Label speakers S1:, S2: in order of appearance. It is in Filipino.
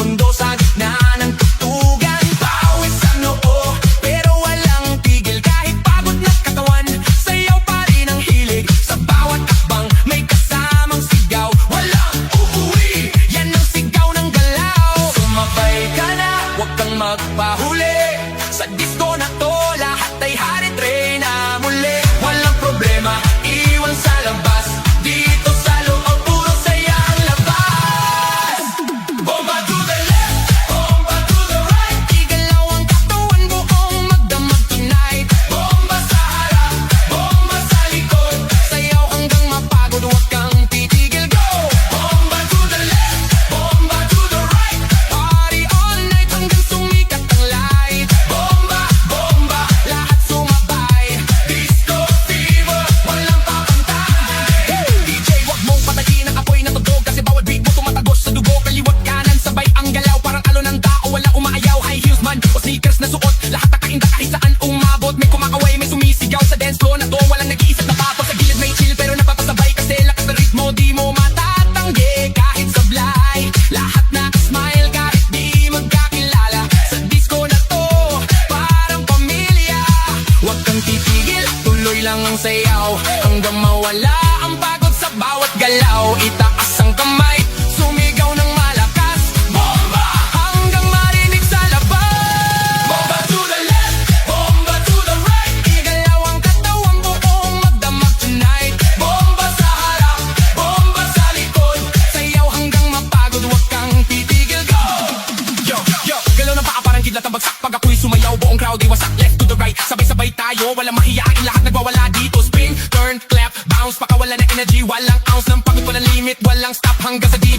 S1: mundo sa gitna ng tugtugan. Pawis sa noo, pero walang tigil. Kahit pagod na katawan, sayaw pa rin ang hilig. Sa bawat akbang, may kasamang sigaw. Walang uuwi, yan ang sigaw ng galaw. Sumabay ka na, huwag kang magpahuli. Sa disco na to, lahat ay hari-tray na muli. Walang problema, iwan sa labas. Dito sa loob, puro saya ang labas. Bomba to the left, bomba to the right. Igalaw ang katawan, buong magdamag tonight. Bomba sa harap, bomba sa likod. Sayaw hanggang mapagod, huwag kang titigil, go! Bomba to the left, bomba to the right. Party all night hanggang sumikat ang light. Bomba, bomba, lahat sumabay. Disco fever, walang papantay. DJ, wag mong patayin ang apoy na tugtog. Kasi bawat beat mo tumatagos sa dugo. Kaliwat kanan, sabay ang galaw. Parang alon ng tao, wala umaayaw. High heels man o sneakers na suot. Lahat nakainda kahit saan umabot. May kumakaway, may sumisigaw sa dance floor na to. Walang nag-iisip na pato. Sa gilid may chill pero napapasabay. Kasi lakas ng ritmo, di mo matatanggi. Kahit sablay, lahat na-smile kahit di magkakilala. Sa disco na to, parang pamilya. Huwag kang titigil, tuloy lang ang sayaw. Hanggang mawala ang pagod sa bawat galaw. Itaas ang kamay, sumigaw ng malakas. Bomba, hanggang marinig sa labas. Bomba to the left, bomba to the right. Igalaw ang katawan, buong magdamag tonight. Bomba sa harap, bomba sa likod. Sayaw hanggang mapagod, huwag kang titigil, go! Yo, yo, galaw ng paa parang kidlat ang bagsak. Pag ako'y sumayaw, buong crowd ay wasak. Left to the right, sabay-sabay tayo. Walang mahiyain, lahat nagwawala dito. Spin, turn, clap, bounce, pakawala ng energy. Walang ounce ng pagod, walang limit, walang stop hanggang sa di